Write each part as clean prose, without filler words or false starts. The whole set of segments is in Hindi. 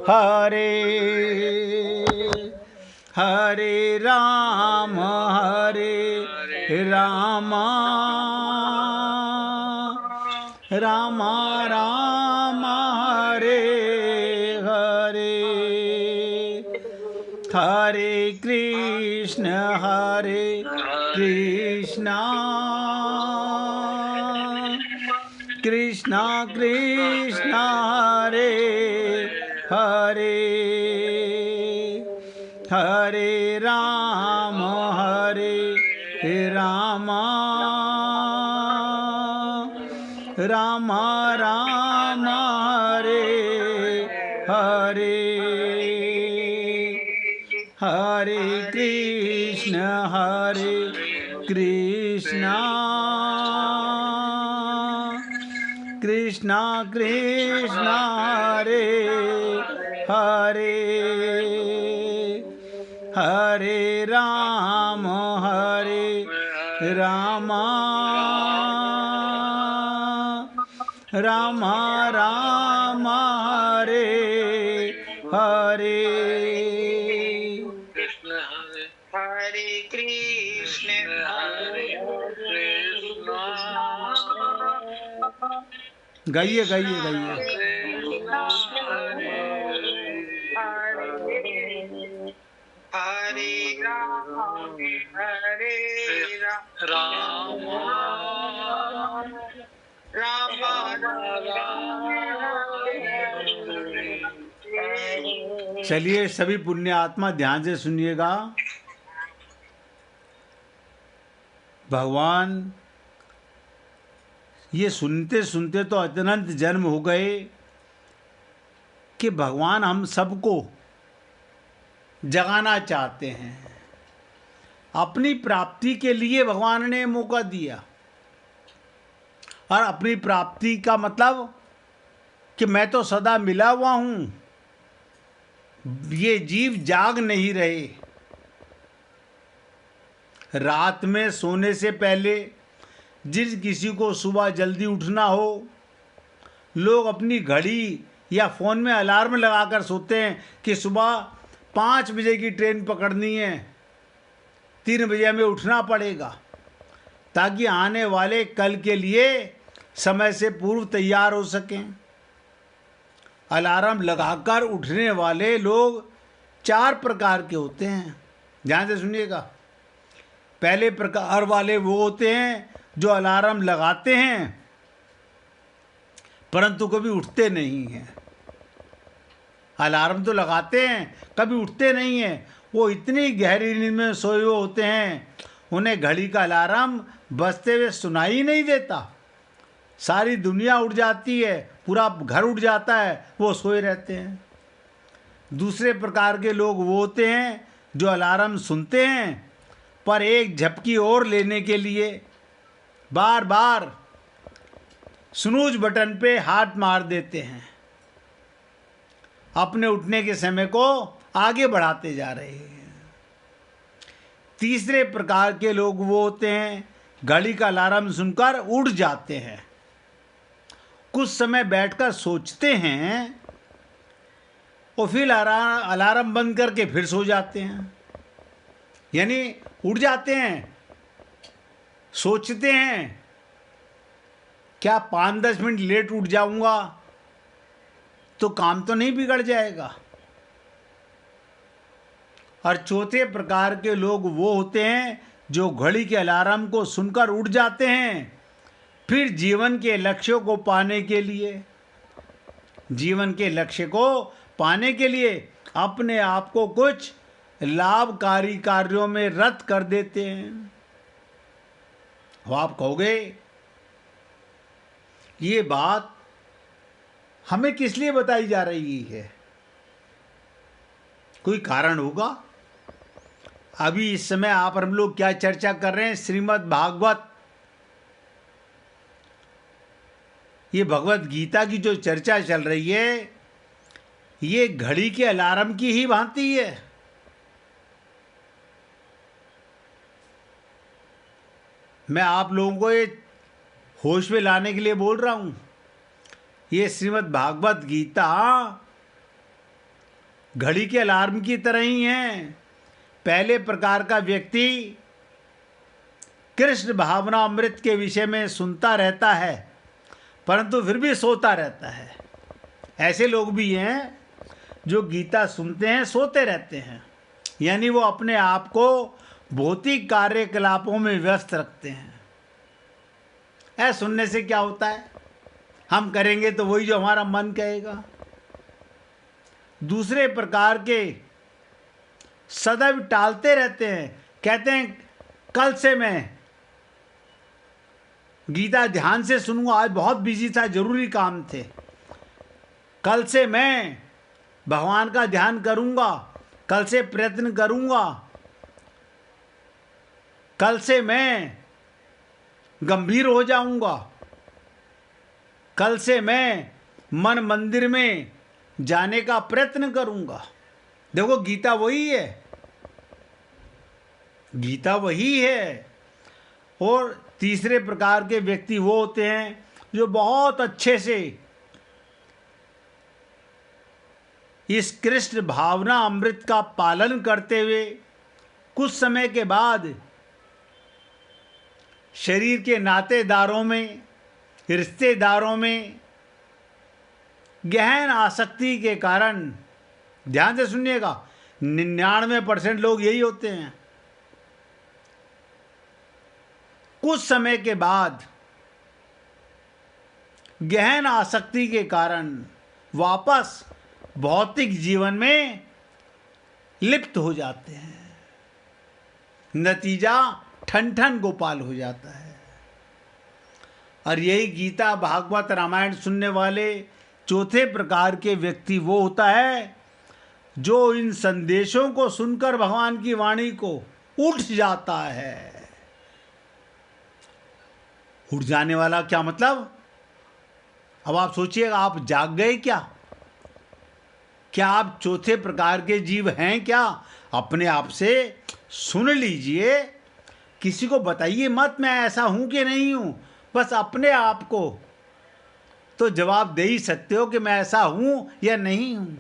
हरे हरे राम राम राम राम हरे हरे हरे कृष्ण कृष्ण कृष्ण हरे हरे हरे राम राम राम राम हरे हरे हरे कृष्ण कृष्ण कृष्ण कृष्ण हरे हरे हरे राम राम राम राम हरे हरे हरे कृष्ण गाइए गाइए गाइए। हरे राम राम चलिए सभी पुण्य आत्मा ध्यान से सुनिएगा। भगवान ये सुनते सुनते तो अनंत जन्म हो गए कि भगवान हम सबको जगाना चाहते हैं। अपनी प्राप्ति के लिए भगवान ने मौका दिया, और अपनी प्राप्ति का मतलब कि मैं तो सदा मिला हुआ हूँ, ये जीव जाग नहीं रहे। रात में सोने से पहले जिस किसी को सुबह जल्दी उठना हो, लोग अपनी घड़ी या फ़ोन में अलार्म लगाकर सोते हैं कि सुबह 5 बजे की ट्रेन पकड़नी है, 3 बजे हमें उठना पड़ेगा ताकि आने वाले कल के लिए समय से पूर्व तैयार हो सकें। अलार्म लगाकर उठने वाले लोग 4 प्रकार के होते हैं, ध्यान से सुनिएगा। पहले प्रकार वाले वो होते हैं जो अलार्म लगाते हैं परंतु कभी उठते नहीं हैं। अलार्म तो लगाते हैं, कभी उठते नहीं हैं। वो इतनी गहरी नींद में सोए हुए होते हैं, उन्हें घड़ी का अलार्म बजते हुए सुनाई नहीं देता। सारी दुनिया उठ जाती है, पूरा घर उठ जाता है, वो सोए रहते हैं। दूसरे प्रकार के लोग वो होते हैं जो अलार्म सुनते हैं पर एक झपकी और लेने के लिए बार बार स्नूज बटन पे हाथ मार देते हैं, अपने उठने के समय को आगे बढ़ाते जा रहे हैं। तीसरे प्रकार के लोग वो होते हैं घड़ी का अलार्म सुनकर उठ जाते हैं, कुछ समय बैठकर सोचते हैं और फिर अलार्म बंद करके फिर सो जाते हैं। यानी उठ जाते हैं, सोचते हैं क्या 5-10 मिनट लेट उठ जाऊंगा तो काम तो नहीं बिगड़ जाएगा। और चौथे प्रकार के लोग वो होते हैं जो घड़ी के अलार्म को सुनकर उठ जाते हैं, फिर जीवन के लक्ष्यों को पाने के लिए अपने आप को कुछ लाभकारी कार्यों में रत कर देते हैं। आप कहोगे ये बात हमें किस लिए बताई जा रही है? कोई कारण होगा। अभी इस समय आप और हम लोग क्या चर्चा कर रहे हैं? श्रीमद् भागवत, ये भगवत गीता की जो चर्चा चल रही है, ये घड़ी के अलार्म की ही भांति है। मैं आप लोगों को ये होश में लाने के लिए बोल रहा हूँ। ये श्रीमद् भागवत गीता घड़ी के अलार्म की तरह ही हैं। पहले प्रकार का व्यक्ति कृष्ण भावना अमृत के विषय में सुनता रहता है परंतु फिर भी सोता रहता है। ऐसे लोग भी हैं जो गीता सुनते हैं सोते रहते हैं, यानी वो अपने आप को भौतिक कार्यकलापों में व्यस्त रखते हैं। ऐसा सुनने से क्या होता है, हम करेंगे तो वही जो हमारा मन कहेगा। दूसरे प्रकार के सदैव टालते रहते हैं, कहते हैं कल से मैं गीता ध्यान से सुनूंगा, आज बहुत बिजी था, जरूरी काम थे, कल से मैं भगवान का ध्यान करूंगा, कल से प्रयत्न करूंगा, कल से मैं गंभीर हो जाऊंगा, कल से मैं मन मंदिर में जाने का प्रयत्न करूंगा। देखो गीता वही है, गीता वही है। और तीसरे प्रकार के व्यक्ति वो होते हैं जो बहुत अच्छे से इस कृष्ण भावना अमृत का पालन करते हुए कुछ समय के बाद शरीर के नातेदारों में, रिश्तेदारों में गहन आसक्ति के कारण, ध्यान से सुनिएगा, 99% लोग यही होते हैं, कुछ समय के बाद गहन आसक्ति के कारण वापस भौतिक जीवन में लिप्त हो जाते हैं। नतीजा ठन ठन गोपाल हो जाता है। और यही गीता भागवत रामायण सुनने वाले चौथे प्रकार के व्यक्ति वो होता है जो इन संदेशों को सुनकर भगवान की वाणी को उठ जाता है। उठ जाने वाला क्या मतलब? अब आप सोचिएगा, आप जाग गए क्या आप चौथे प्रकार के जीव हैं क्या? अपने आप से सुन लीजिए, किसी को बताइए मत मैं ऐसा हूं कि नहीं हूं, बस अपने आप को तो जवाब दे ही सकते हो कि मैं ऐसा हूं या नहीं हूं।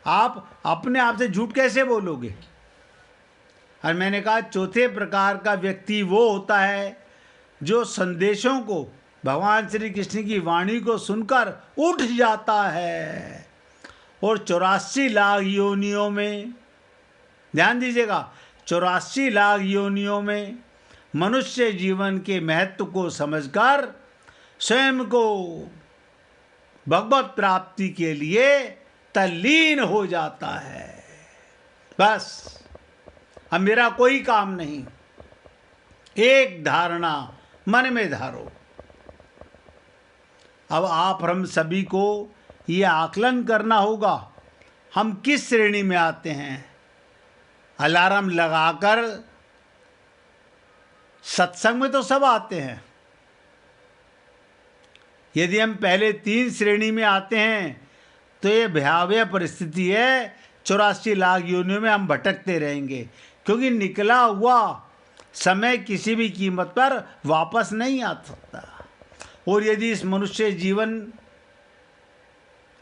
आप अपने आप से झूठ कैसे बोलोगे? और मैंने कहा चौथे प्रकार का व्यक्ति वो होता है जो संदेशों को, भगवान श्री कृष्ण की वाणी को सुनकर उठ जाता है और 84 लाख योनियों में, ध्यान दीजिएगा, 84 लाख योनियों में मनुष्य जीवन के महत्व को समझकर स्वयं को भगवत प्राप्ति के लिए तल्लीन हो जाता है। बस अब मेरा कोई काम नहीं, एक धारणा मन में धारो। अब आप हम सभी को ये आकलन करना होगा हम किस श्रेणी में आते हैं। अलार्म लगाकर सत्संग में तो सब आते हैं। यदि हम पहले 3 श्रेणी में आते हैं तो ये भयावह परिस्थिति है, 84 लाख योनियों में हम भटकते रहेंगे, क्योंकि निकला हुआ समय किसी भी कीमत पर वापस नहीं आ सकता। और यदि इस मनुष्य जीवन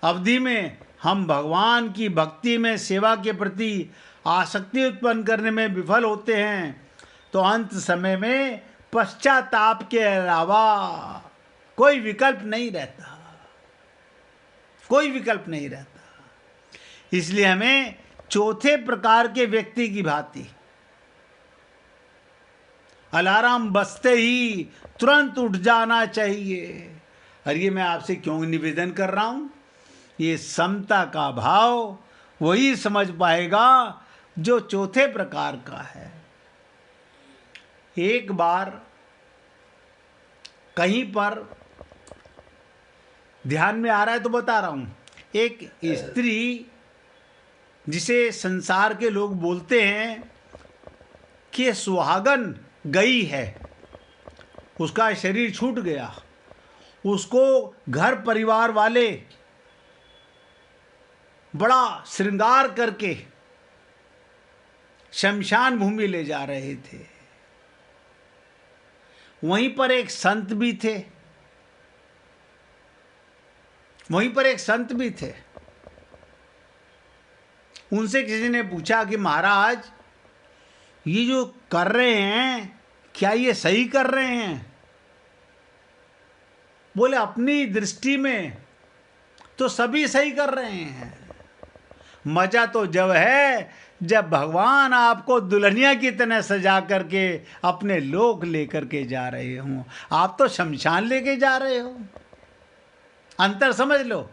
अवधि में हम भगवान की भक्ति में, सेवा के प्रति आसक्ति उत्पन्न करने में विफल होते हैं तो अंत समय में पश्चाताप के अलावा कोई विकल्प नहीं रहता, कोई विकल्प नहीं रहता। इसलिए हमें चौथे प्रकार के व्यक्ति की भांति अलार्म बजते ही तुरंत उठ जाना चाहिए। और ये मैं आपसे क्यों निवेदन कर रहा हूं, ये समता का भाव वही समझ पाएगा जो चौथे प्रकार का है। एक बार कहीं पर ध्यान में आ रहा है तो बता रहा हूं, एक स्त्री जिसे संसार के लोग बोलते हैं कि सुहागन गई है, उसका शरीर छूट गया, उसको घर परिवार वाले बड़ा श्रृंगार करके शमशान भूमि ले जा रहे थे। वहीं पर एक संत भी थे, वहीं पर एक संत भी थे। उनसे किसी ने पूछा कि महाराज ये जो कर रहे हैं क्या ये सही कर रहे हैं? बोले अपनी दृष्टि में तो सभी सही कर रहे हैं। मजा तो जब है जब भगवान आपको दुल्हनिया की तरह सजा करके अपने लोक लेकर के जा रहे हो। आप तो शमशान लेके जा रहे हो। अंतर समझ लो,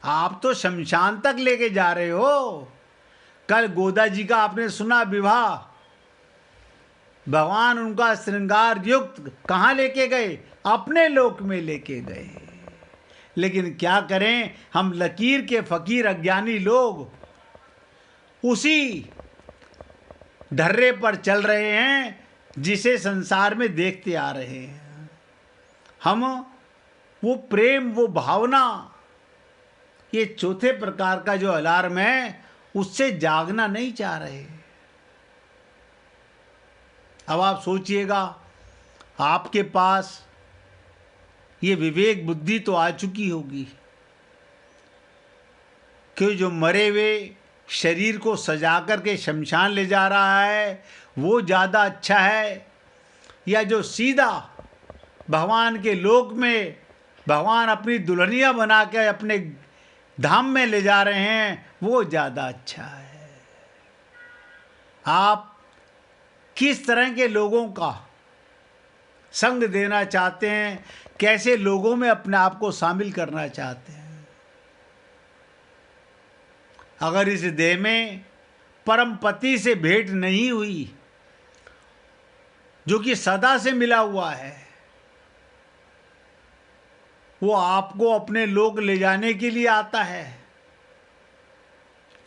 आप तो शमशान तक लेके जा रहे हो। कल गोदा जी का आपने सुना विवाह, भगवान उनका श्रृंगार युक्त कहाँ लेके गए? अपने लोक में लेके गए। लेकिन क्या करें, हम लकीर के फकीर अज्ञानी लोग उसी ढर्रे पर चल रहे हैं जिसे संसार में देखते आ रहे हैं। हम वो प्रेम, वो भावना, ये चौथे प्रकार का जो अलार्म है उससे जागना नहीं चाह रहे। अब आप सोचिएगा, आपके पास ये विवेक बुद्धि तो आ चुकी होगी कि जो मरे हुए शरीर को सजा करके शमशान ले जा रहा है वो ज़्यादा अच्छा है, या जो सीधा भगवान के लोक में भगवान अपनी दुल्हनिया बना के अपने धाम में ले जा रहे हैं वो ज़्यादा अच्छा है? आप किस तरह के लोगों का संग देना चाहते हैं? कैसे लोगों में अपने आप को शामिल करना चाहते हैं? अगर इस देह में परम पति से भेंट नहीं हुई, जो कि सदा से मिला हुआ है, वो आपको अपने लोक ले जाने के लिए आता है।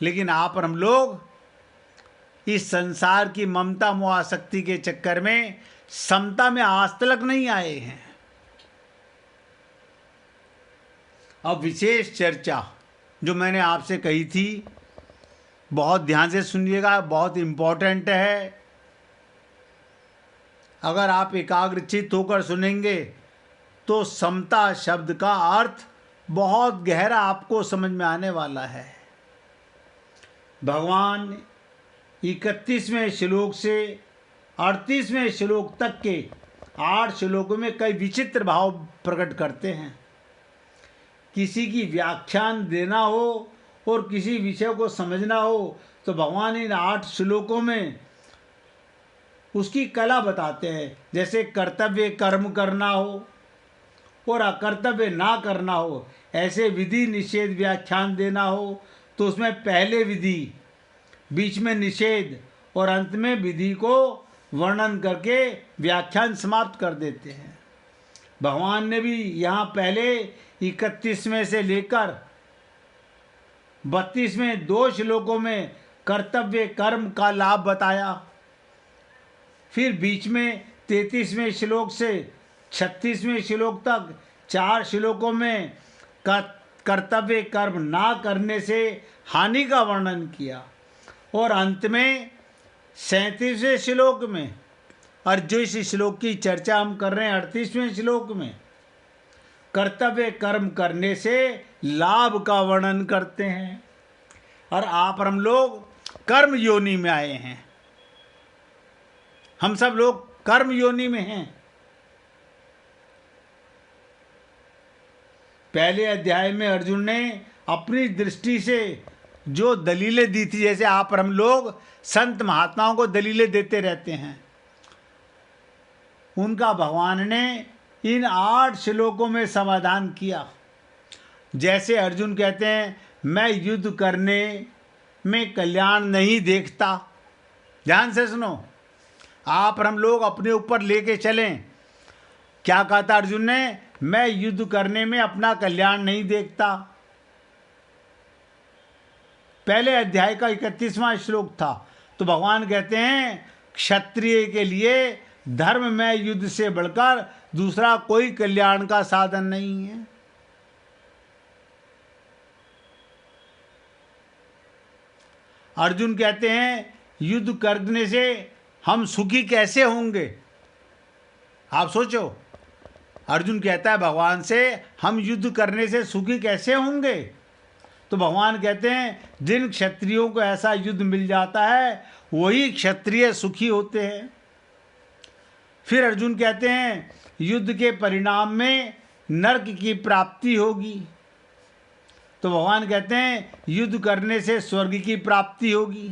लेकिन आप और हम लोग इस संसार की ममता मोह आसक्ति के चक्कर में समता में आज तक नहीं आए हैं। अब विशेष चर्चा जो मैंने आपसे कही थी, बहुत ध्यान से सुनिएगा, बहुत इम्पोर्टेंट है। अगर आप एकाग्रचित्त होकर सुनेंगे तो समता शब्द का अर्थ बहुत गहरा आपको समझ में आने वाला है। भगवान 31वें श्लोक से 38वें श्लोक तक के 8 श्लोकों में कई विचित्र भाव प्रकट करते हैं। किसी की व्याख्यान देना हो और किसी विषय को समझना हो तो भगवान इन 8 श्लोकों में उसकी कला बताते हैं। जैसे कर्तव्य कर्म करना हो और अकर्तव्य ना करना हो, ऐसे विधि निषेध व्याख्यान देना हो तो उसमें पहले विधि, बीच में निषेध और अंत में विधि को वर्णन करके व्याख्यान समाप्त कर देते हैं। भगवान ने भी यहाँ पहले 31वें से लेकर 32वें 2 श्लोकों में कर्तव्य कर्म का लाभ बताया। फिर बीच में 33वें श्लोक से 36वें श्लोक तक 4 श्लोकों में कर्तव्य कर्म ना करने से हानि का वर्णन किया। और अंत में 37वें श्लोक में, और जो इस श्लोक की चर्चा हम कर रहे हैं 38वें श्लोक में, कर्तव्य कर्म करने से लाभ का वर्णन करते हैं। और आप और हम लोग कर्म योनि में आए हैं। हम सब लोग कर्म योनि में हैं। पहले अध्याय में अर्जुन ने अपनी दृष्टि से जो दलीलें दी थी, जैसे आप और हम लोग संत महात्माओं को दलीलें देते रहते हैं, उनका भगवान ने इन 8 श्लोकों में समाधान किया। जैसे अर्जुन कहते हैं मैं युद्ध करने में कल्याण नहीं देखता। ध्यान से सुनो, आप और हम लोग अपने ऊपर लेके चलें। क्या कहा था अर्जुन ने? मैं युद्ध करने में अपना कल्याण नहीं देखता। पहले अध्याय का 31वां श्लोक था। तो भगवान कहते हैं क्षत्रिय के लिए धर्म में युद्ध से बढ़कर दूसरा कोई कल्याण का साधन नहीं है। अर्जुन कहते हैं युद्ध करने से हम सुखी कैसे होंगे? आप सोचो, अर्जुन कहता है भगवान से हम युद्ध करने से सुखी कैसे होंगे? तो भगवान कहते हैं जिन क्षत्रियों को ऐसा युद्ध मिल जाता है वही क्षत्रिय सुखी होते हैं। फिर अर्जुन कहते हैं युद्ध के परिणाम में नरक की प्राप्ति होगी। तो भगवान कहते हैं युद्ध करने से स्वर्ग की प्राप्ति होगी।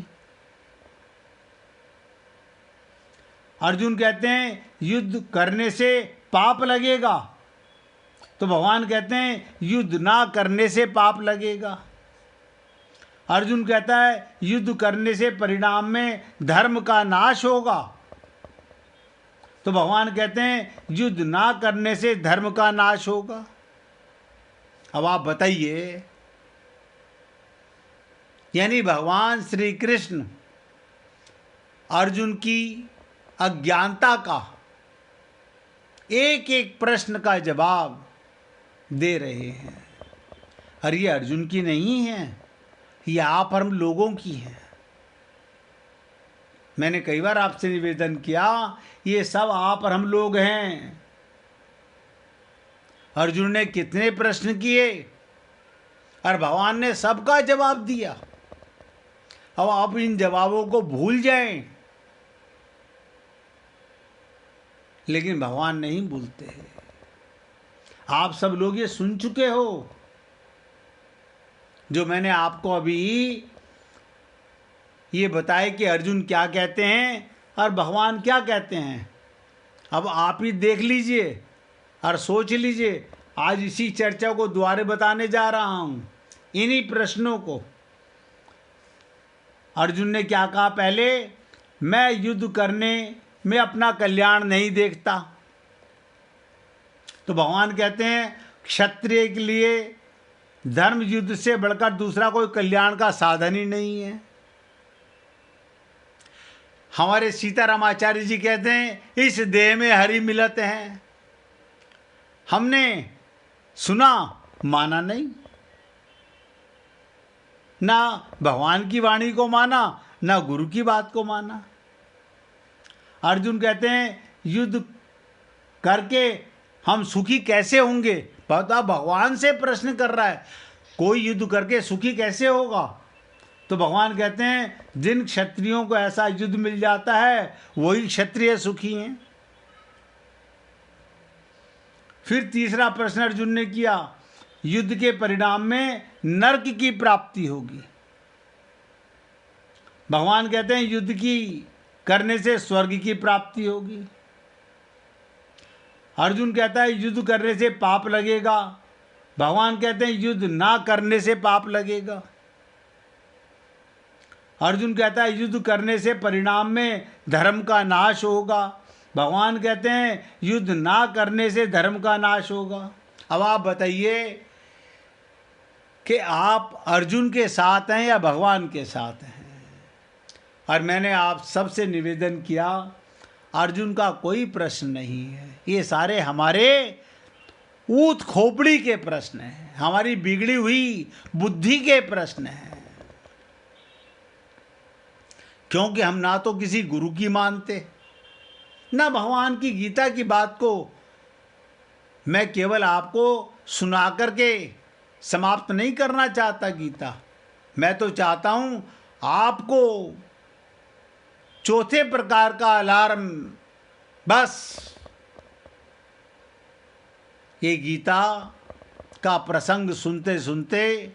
अर्जुन कहते हैं युद्ध करने से पाप लगेगा। तो भगवान कहते हैं युद्ध ना करने से पाप लगेगा। अर्जुन कहता है युद्ध करने से परिणाम में धर्म का नाश होगा। तो भगवान कहते हैं युद्ध ना करने से धर्म का नाश होगा। अब आप बताइए, यानी भगवान श्री कृष्ण अर्जुन की अज्ञानता का एक एक प्रश्न का जवाब दे रहे हैं। और ये अर्जुन की नहीं है, ये आप हम लोगों की है। मैंने कई बार आपसे निवेदन किया, ये सब आप और हम लोग हैं। अर्जुन ने कितने प्रश्न किए और भगवान ने सबका जवाब दिया। अब आप इन जवाबों को भूल जाएं, लेकिन भगवान नहीं भूलते हैं। आप सब लोग ये सुन चुके हो जो मैंने आपको अभी ये बताया कि अर्जुन क्या कहते हैं और भगवान क्या कहते हैं। अब आप ही देख लीजिए और सोच लीजिए। आज इसी चर्चा को दोबारा बताने जा रहा हूं, इन्हीं प्रश्नों को। अर्जुन ने क्या कहा पहले, मैं युद्ध करने में अपना कल्याण नहीं देखता। तो भगवान कहते हैं क्षत्रिय के लिए धर्म युद्ध से बढ़कर दूसरा कोई कल्याण का साधन ही नहीं है। हमारे सीतारामाचार्य जी कहते हैं इस देह में हरि मिलत है। हमने सुना, माना नहीं, ना भगवान की वाणी को माना, ना गुरु की बात को माना। अर्जुन कहते हैं युद्ध करके हम सुखी कैसे होंगे। पता भगवान से प्रश्न कर रहा है, कोई युद्ध करके सुखी कैसे होगा। तो भगवान कहते हैं जिन क्षत्रियों को ऐसा युद्ध मिल जाता है वही क्षत्रिय सुखी हैं। फिर तीसरा प्रश्न अर्जुन ने किया, युद्ध के परिणाम में नरक की प्राप्ति होगी। भगवान कहते हैं युद्ध की करने से स्वर्ग की प्राप्ति होगी। अर्जुन कहता है युद्ध करने से पाप लगेगा। भगवान कहते हैं युद्ध ना करने से पाप लगेगा। अर्जुन कहता है युद्ध करने से परिणाम में धर्म का नाश होगा। भगवान कहते हैं युद्ध ना करने से धर्म का नाश होगा। अब आप बताइए कि आप अर्जुन के साथ हैं या भगवान के साथ हैं। और मैंने आप सबसे निवेदन किया, अर्जुन का कोई प्रश्न नहीं है, ये सारे हमारे ऊत खोपड़ी के प्रश्न हैं, हमारी बिगड़ी हुई बुद्धि के प्रश्न हैं। क्योंकि हम ना तो किसी गुरु की मानते, ना भगवान की गीता की बात को मैं केवल आपको सुना करके समाप्त नहीं करना चाहता गीता। मैं तो चाहता हूं आपको चौथे प्रकार का अलार्म, बस ये गीता का प्रसंग सुनते सुनते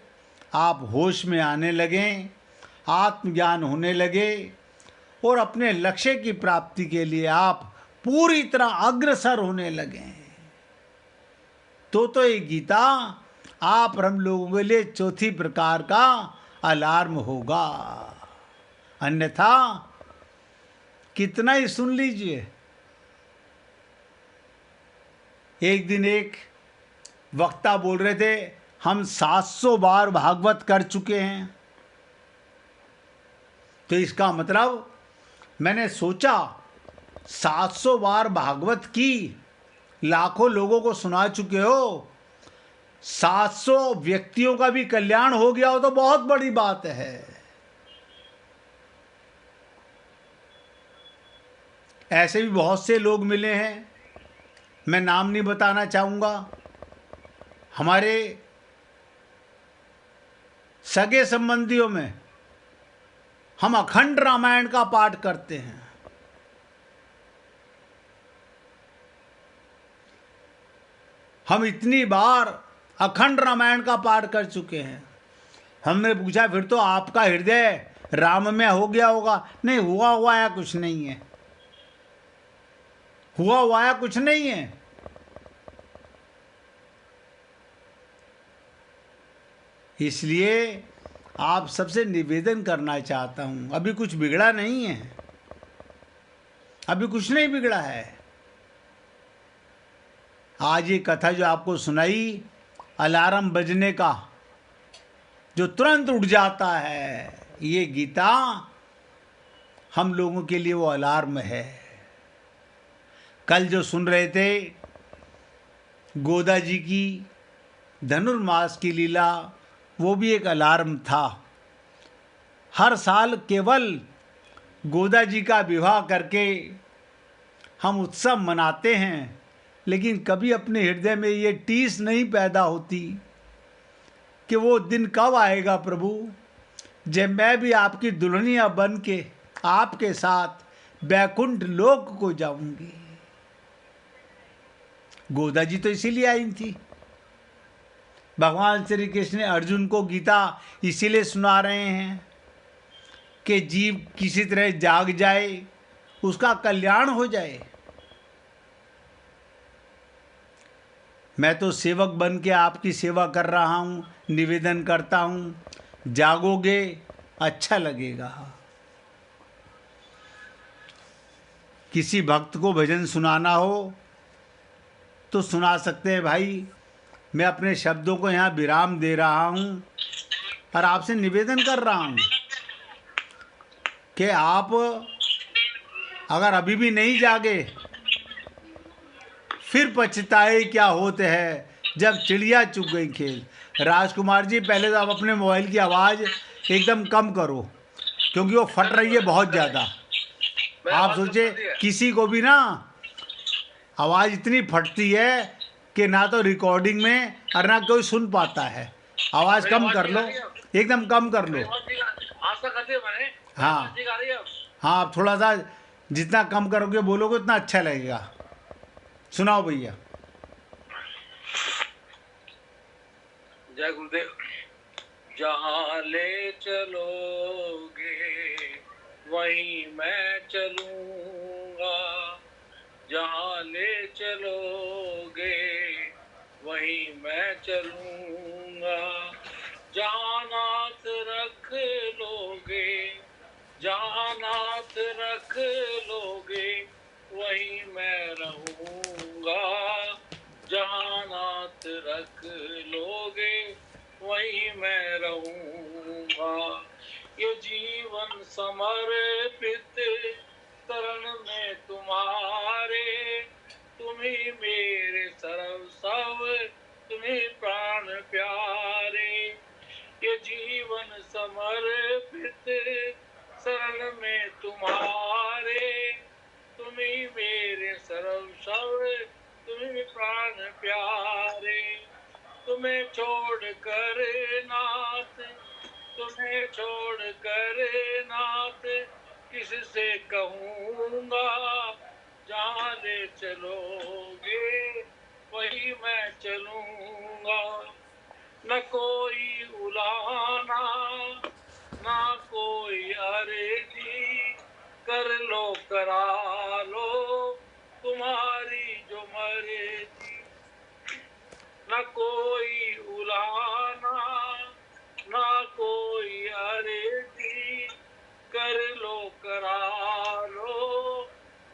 आप होश में आने लगें, आत्मज्ञान होने लगे और अपने लक्ष्य की प्राप्ति के लिए आप पूरी तरह अग्रसर होने लगे। तो ये गीता आप और हम लोगों के लिए चौथी प्रकार का अलार्म होगा। अन्यथा कितना ही सुन लीजिए। एक दिन एक वक्ता बोल रहे थे हम 700 बार भागवत कर चुके हैं। तो इसका मतलब मैंने सोचा 700 बार भागवत की, लाखों लोगों को सुना चुके हो, 700 व्यक्तियों का भी कल्याण हो गया हो तो बहुत बड़ी बात है। ऐसे भी बहुत से लोग मिले हैं, मैं नाम नहीं बताना चाहूँगा। हमारे सगे संबंधियों में हम अखंड रामायण का पाठ करते हैं। हम इतनी बार अखंड रामायण का पाठ कर चुके हैं। हमने पूछा फिर तो आपका हृदय राम में हो गया होगा। नहीं, हुआ हुआ या कुछ नहीं है, हुआ हुआ या कुछ नहीं है। इसलिए आप सबसे निवेदन करना चाहता हूं, अभी कुछ बिगड़ा नहीं है, अभी कुछ नहीं बिगड़ा है। आज ये कथा जो आपको सुनाई, अलार्म बजने का जो तुरंत उठ जाता है, ये गीता हम लोगों के लिए वो अलार्म है। कल जो सुन रहे थे गोदा जी की धनुर्मास की लीला, वो भी एक अलार्म था। हर साल केवल गोदा जी का विवाह करके हम उत्सव मनाते हैं, लेकिन कभी अपने हृदय में ये टीस नहीं पैदा होती कि वो दिन कब आएगा प्रभु, जब मैं भी आपकी दुल्हनिया बन के आपके साथ बैकुंठ लोक को जाऊंगी। गोदा जी तो इसीलिए आई थी। भगवान श्री कृष्ण ने अर्जुन को गीता इसीलिए सुना रहे हैं कि जीव किसी तरह जाग जाए, उसका कल्याण हो जाए। मैं तो सेवक बन के आपकी सेवा कर रहा हूँ, निवेदन करता हूँ, जागोगे अच्छा लगेगा। किसी भक्त को भजन सुनाना हो तो सुना सकते हैं भाई। मैं अपने शब्दों को यहाँ विराम दे रहा हूँ और आपसे निवेदन कर रहा हूँ कि आप अगर अभी भी नहीं जागे, फिर पछताए क्या होते हैं जब चिड़िया चुग गई खेल। राजकुमार जी, पहले तो आप अपने मोबाइल की आवाज़ एकदम कम करो, क्योंकि वो फट रही है बहुत ज़्यादा। आप सोचे किसी को भी ना आवाज़ इतनी फटती है कि ना तो रिकॉर्डिंग में और ना कोई सुन पाता है। आवाज़ कम कर लो, एकदम कम कर लो। हाँ हाँ, आप थोड़ा सा जितना कम करोगे बोलोगे उतना अच्छा लगेगा। सुनाओ भैया। जय गुरुदेव। जहाँ ले चलोगे वहीं मैं चलूँगा, जहाँ ले चलोगे वहीं मैं चलूँगा। जहाँ नाथ रख लोगे, जहाँ नाथ रख लोगे वहीं मैं रहूँगा। जहाँ नाथ रख लोगे वहीं मैं रहूँगा। ये जीवन समर्पित शरण में तुम्हारे, तुम्ही मेरे सर्वस्व, तुम्ही प्राण प्यारे। ये जीवन समर्पित शरण में तुम्हारे, तुम्ही मेरे सर्वस्व, तुम्ही प्राण प्यारे। तुम्हें छोड़ कर नाथ, तुम्हें छोड़ कर नाथ किससे कहूँगा। जहाँ ले चलोगे वही मैं चलूँगा। न कोई उलाना ना कोई अर्जी, कर लो करा लो तुम्हारी जो मर्जी। न कोई उलाना ना कोई अर्जी, कर लो करा लो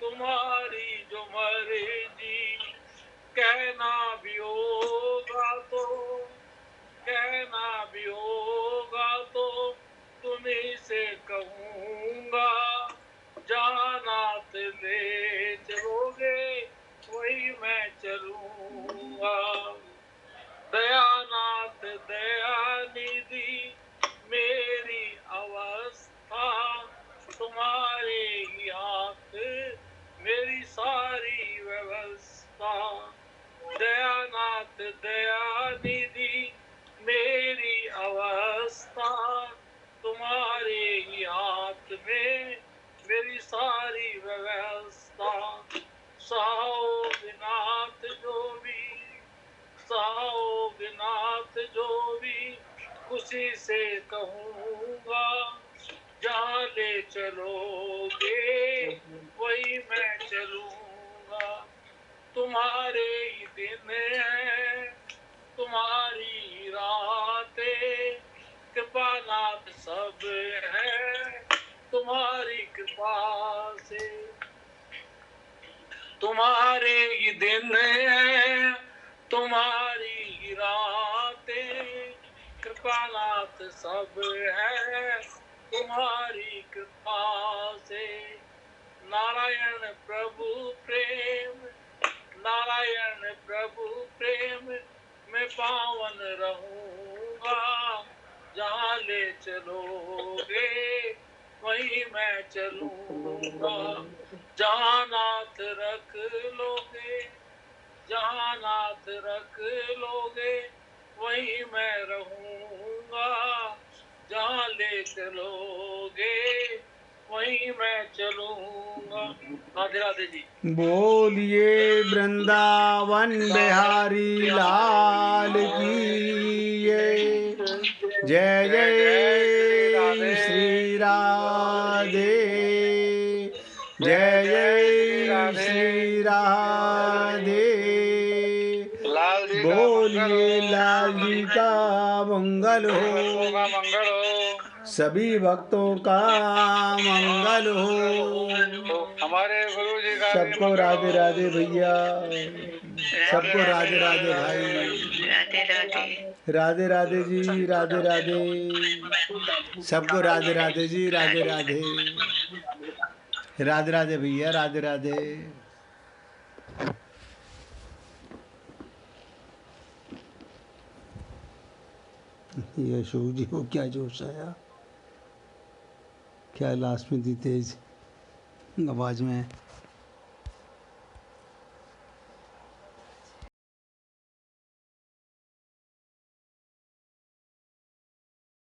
तुम्हारी जो मर्जी। कहना भी होगा तो, कहना भी होगा तो तुम्हीं से कहूँगा। जहाँ नाथ ले चलोगे वही मैं चलूँगा। दयानाथ रास्ता तुम्हारे ही हाथ में मेरी सारी व्यवस्था। सहोगनाथ जो भी खुशी से कहूँगा। जहाँ ले चलोगे वही मैं चलूँगा। तुम्हारे ही दिन है तुम्हारी ही रातें, कृपानाथ सब है तुम्हारी कृपा से। तुम्हारे ही दिन है तुम्हारी ही रातें, कृपानाथ सब है तुम्हारी कृपा से। नारायण प्रभु प्रेम, नारायण प्रभु प्रेम में पावन रहूंगा। जहाँ ले चलोगे वहीं मैं चलूंगा। जहाँ नाथ रख लोगे, जहाँ नाथ रख लोगे वहीं मैं रहूंगा। जहाँ ले चलोगे वहीं मैं चलूंगा। राधे राधे जी। बोलिए वृंदावन बिहारी लाल की जय जय श्री राधे, जय जय श्री राधे। बोलिए लाल जी का मंगल हो, मंगल हो, सभी भक्तों का मंगल हो। हमारे गुरु जी का सबको राधे राधे भैया, सबको राधे राधे भाई, राधे राधे। राधे राधे जी, राधे राधे, सबको राधे राधे जी, राधे राधे, राधे राधे भैया, राधे राधे। ये अशोक जी को क्या जोश आया, क्या लास्ट में दी तेज आवाज में।